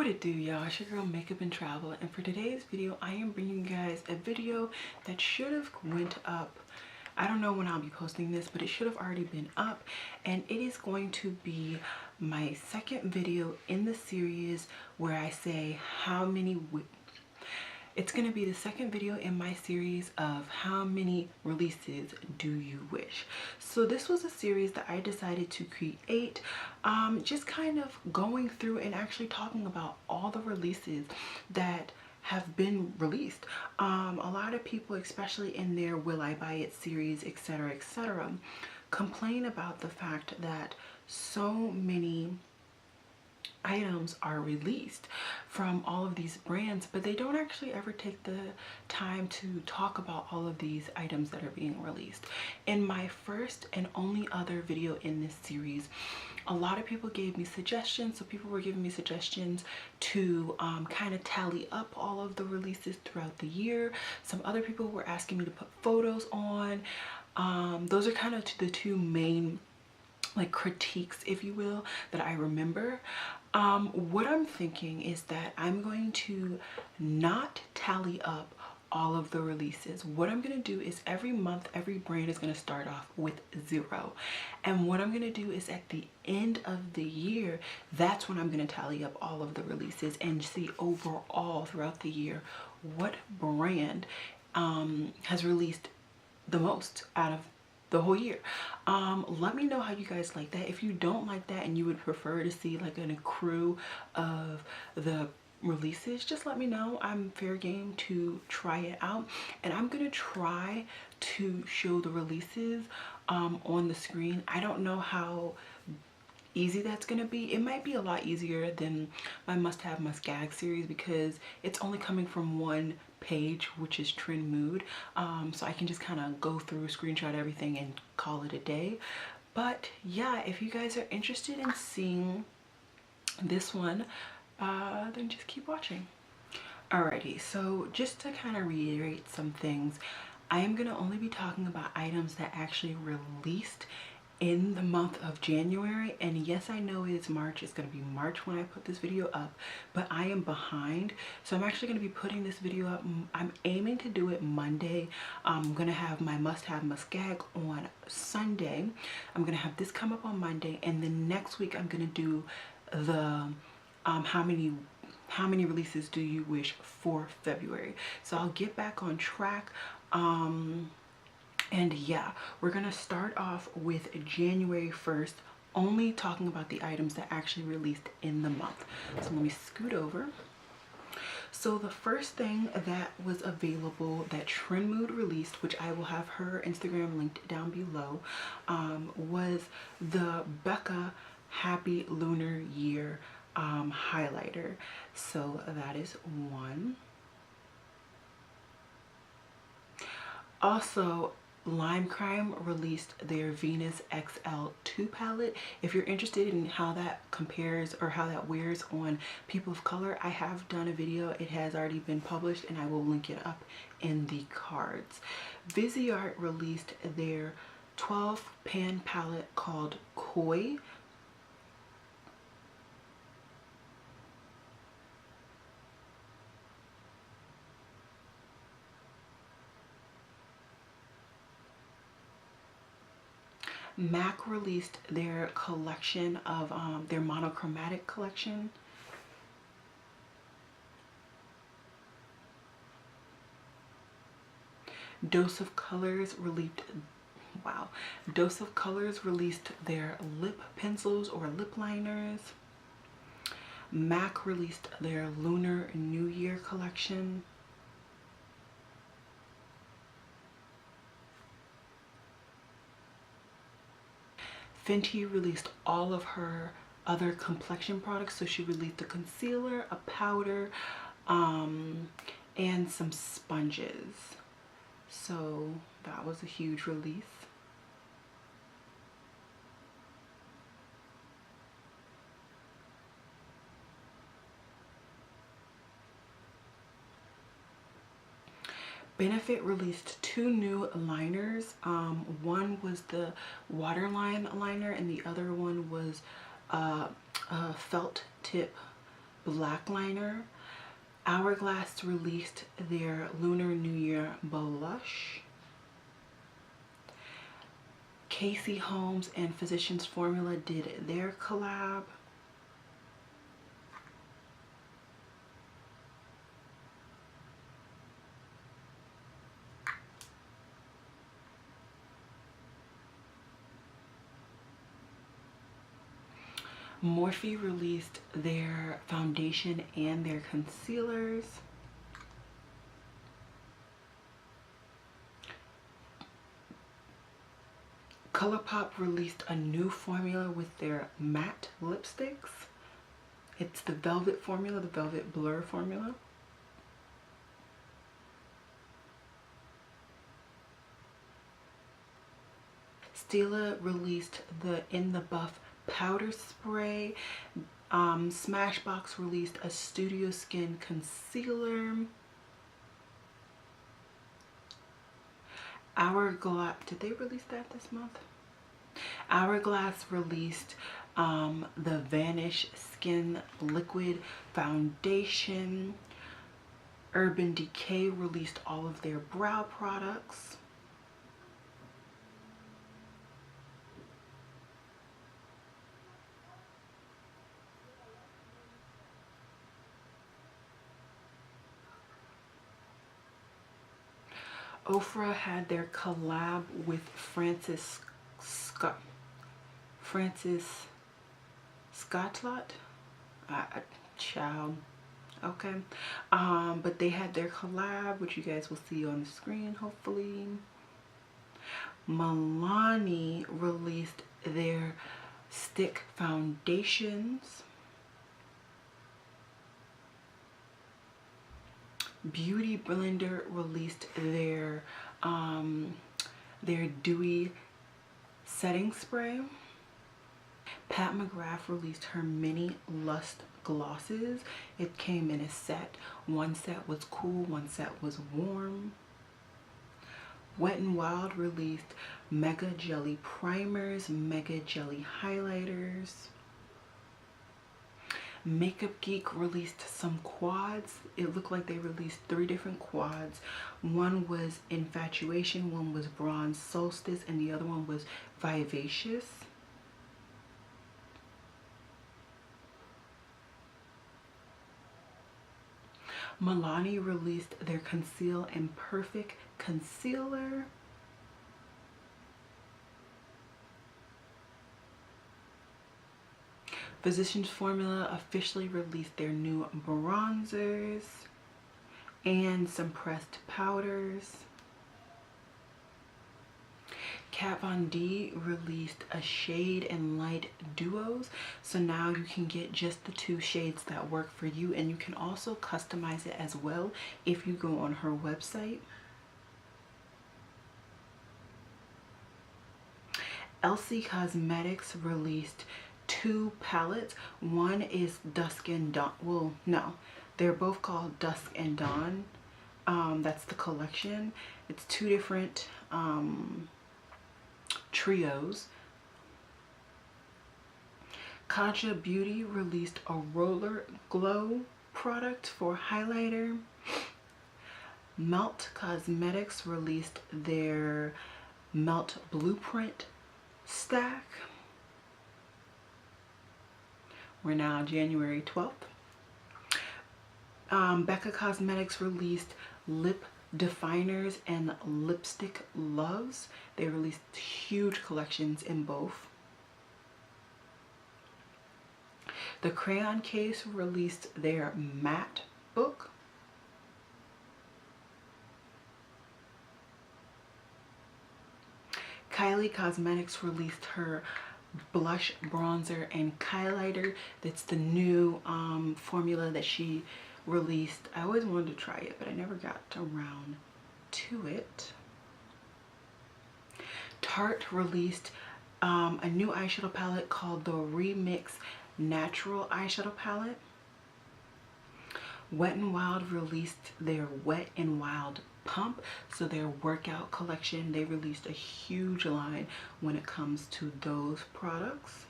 What it do, y'all? It's your girl Makeup and Travel, and for today's video I am bringing you guys a video that should have went up. I don't know when I'll be posting this, but it should have already been up, and it is going to be my second video in the series where I say it's going to be the second video in my series of how many releases do you wish. So this was a series that I decided to create, just kind of going through and actually talking about all the releases that have been released. A lot of people, especially in their Will I Buy It series, etc., complain about the fact that so many items are released from all of these brands, but they don't actually ever take the time to talk about all of these items that are being released. In my first and only other video in this series, a lot of people gave me suggestions. So people were giving me suggestions to kind of tally up all of the releases throughout the year. Some other people were asking me to put photos on. Those are kind of the two main critiques, if you will, that I remember. What I'm thinking is that I'm going to not tally up all of the releases. What I'm going to do is every month, every brand is going to start off with 0. And what I'm going to do is at the end of the year, that's when I'm going to tally up all of the releases and see overall throughout the year what brand has released the most out of the whole year. Let me know how you guys like that. If you don't like that and you would prefer to see like an accrue of the releases, just let me know. I'm fair game to try it out, and I'm gonna try to show the releases on the screen. I don't know how easy that's gonna be. It might be a lot easier than my must-have must-gag series because it's only coming from one page, which is Trend Mood, so I can just kind of go through, screenshot everything and call it a day. But yeah, if you guys are interested in seeing this one, then just keep watching. Alrighty, so just to kind of reiterate some things, I am going to only be talking about items that actually released in the month of January. And yes, I know it is March. It's going to be March when I put this video up, but I am behind, so I'm actually going to be putting this video up. I'm aiming to do it Monday. I'm going to have my must-have must-gag on Sunday. I'm going to have this come up on Monday, and then next week I'm going to do the how many releases do you wish for February. So I'll get back on track. And yeah, we're gonna start off with January 1st, only talking about the items that actually released in the month. So let me scoot over. So the first thing that was available that Trend Mood released, which I will have her Instagram linked down below, was the Becca Happy Lunar Year highlighter. So that is one. Also, Lime Crime released their Venus XL2 palette. If you're interested in how that compares or how that wears on people of color, I have done a video. It has already been published and I will link it up in the cards. Viseart released their 12 pan palette called Koi. MAC released their collection of their monochromatic collection. Dose of Colors released their lip pencils or lip liners. MAC released their Lunar New Year collection. Fenty released all of her other complexion products. So she released a concealer, a powder, and some sponges. So that was a huge release. Benefit released 2 new liners. One was the waterline liner and the other one was a felt tip black liner. Hourglass released their Lunar New Year blush. Casey Holmes and Physicians Formula did their collab. Morphe released their foundation and their concealers. ColourPop released a new formula with their matte lipsticks. It's the Velvet formula, the Velvet Blur formula. Stila released the In the Buff powder spray. Smashbox released a Studio Skin concealer. Hourglass, did they release that this month? Hourglass released the Vanish Skin Liquid Foundation. Urban Decay released all of their brow products. Ofra had their collab with Francis Scottlot. Child. Okay. But they had their collab, which you guys will see on the screen, hopefully. Milani released their stick foundations. Beauty Blender released their dewy setting spray. Pat McGrath released her mini Lust glosses. It came in a set. One set was cool, one set was warm. Wet n Wild released Mega Jelly primers, Mega Jelly highlighters. Makeup Geek released some quads. It looked like they released 3 different quads. One was Infatuation, one was Bronze Solstice, and the other one was Vivacious. Milani released their Conceal and Perfect concealer. Physicians Formula officially released their new bronzers and some pressed powders. Kat Von D released a shade and light duos, so now you can get just the 2 shades that work for you, and you can also customize it as well if you go on her website. Elsie Cosmetics released 2 palettes. One is Dusk and Dawn. Well, no, they're both called Dusk and Dawn. That's the collection. It's 2 different trios. Kaja Beauty released a Roller Glow product for highlighter. Melt Cosmetics released their Melt Blueprint stack. We're now January 12th. Becca Cosmetics released lip definers and lipstick loves. They released huge collections in both. The Crayon Case released their matte book. Kylie Cosmetics released her blush, bronzer, and highlighter. That's the new formula that she released. I always wanted to try it, but I never got around to it. Tarte released a new eyeshadow palette called the Remix Natural Eyeshadow Palette. Wet n Wild released their Wet n Wild Pump, so their workout collection. They released a huge line when it comes to those products.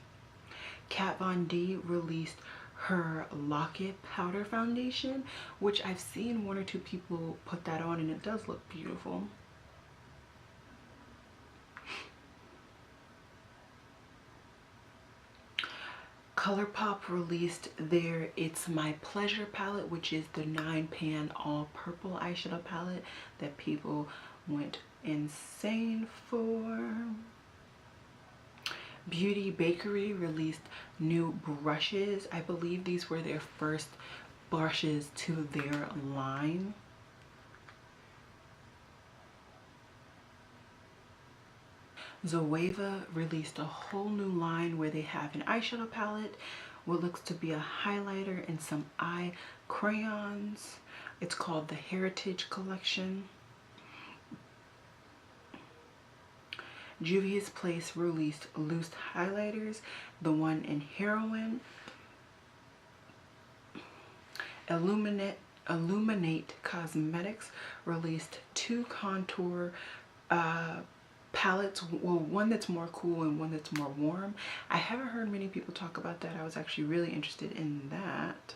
Kat Von D released her Locket Powder Foundation, which I've seen one or two people put that on and it does look beautiful. ColourPop released their It's My Pleasure palette, which is the 9-pan all purple eyeshadow palette that people went insane for. Beauty Bakery released new brushes. I believe these were their first brushes to their line. Zoeva released a whole new line where they have an eyeshadow palette, what looks to be a highlighter, and some eye crayons. It's called the Heritage Collection. Juvia's Place released loose highlighters, the one in Heroine. Illuminate Cosmetics released 2 contour palettes, well, one that's more cool and one that's more warm. I haven't heard many people talk about that. I was actually really interested in that.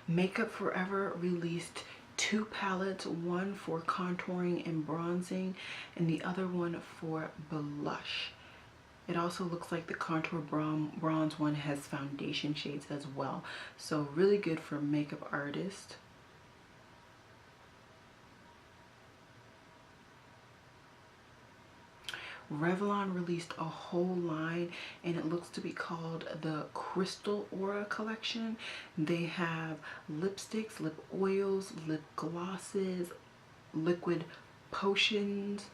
Makeup Forever released 2 palettes, one for contouring and bronzing and the other one for blush. It also looks like the contour bronze one has foundation shades as well, so really good for makeup artists. Revlon released a whole line and it looks to be called the Crystal Aura collection. They have lipsticks, lip oils, lip glosses, liquid potions,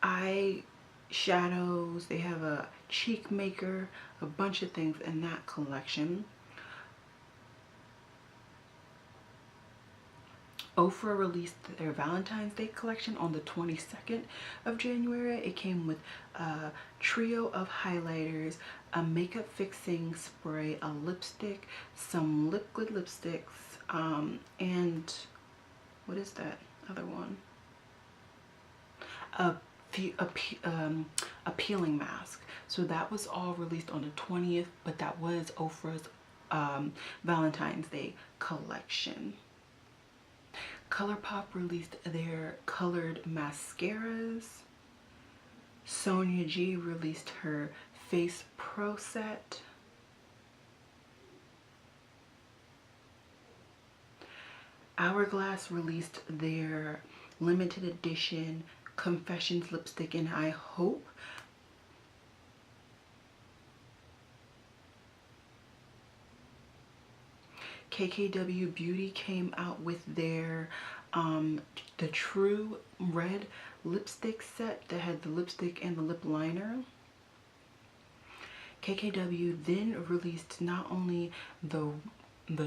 eye shadows. They have a cheek maker, a bunch of things in that collection. Ofra released their Valentine's Day collection on the 22nd of January. It came with a trio of highlighters, a makeup fixing spray, a lipstick, some liquid lipsticks, and what is that other one? A peeling mask. So that was all released on the 20th, but that was Ofra's Valentine's Day collection. ColourPop released their colored mascaras. Sonia G released her Face Pro set. Hourglass released their limited edition Confessions lipstick in I Hope. KKW Beauty came out with their the True Red lipstick set that had the lipstick and the lip liner. KKW then released not only the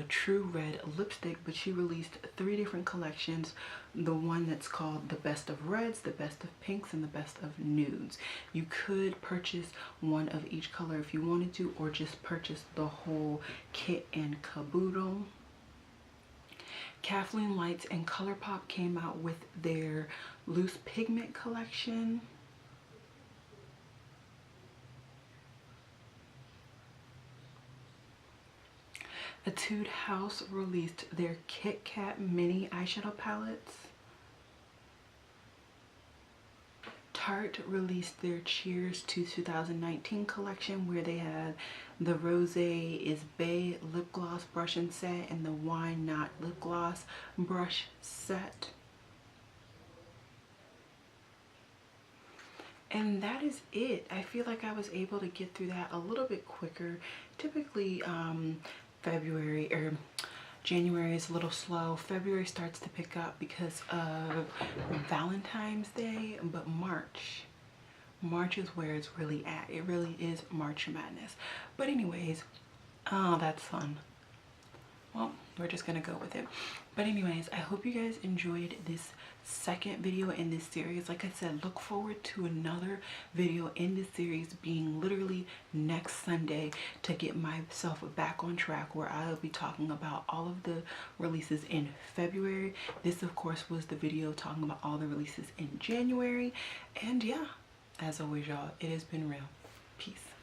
True Red lipstick, but she released 3 different collections. The one that's called the Best of Reds, the Best of Pinks, and the Best of Nudes. You could purchase one of each color if you wanted to, or just purchase the whole kit and caboodle. Kathleen Lights and ColourPop came out with their loose pigment collection. Etude House released their Kit Kat mini eyeshadow palettes. Tarte released their Cheers to 2019 collection, where they had the Rosé is Bay lip gloss brush and set and the Why Not lip gloss brush set. And that is it. I feel like I was able to get through that a little bit quicker. Typically February or January is a little slow. February starts to pick up because of Valentine's Day, but March is where it's really at. It really is March Madness. But anyways, oh, that's fun. Well, we're just gonna go with it. But anyways, I hope you guys enjoyed this second video in this series. Like I said, look forward to another video in this series being literally next Sunday to get myself back on track, where I'll be talking about all of the releases in February. This of course was the video talking about all the releases in January. And yeah, As always, y'all, it has been real. Peace.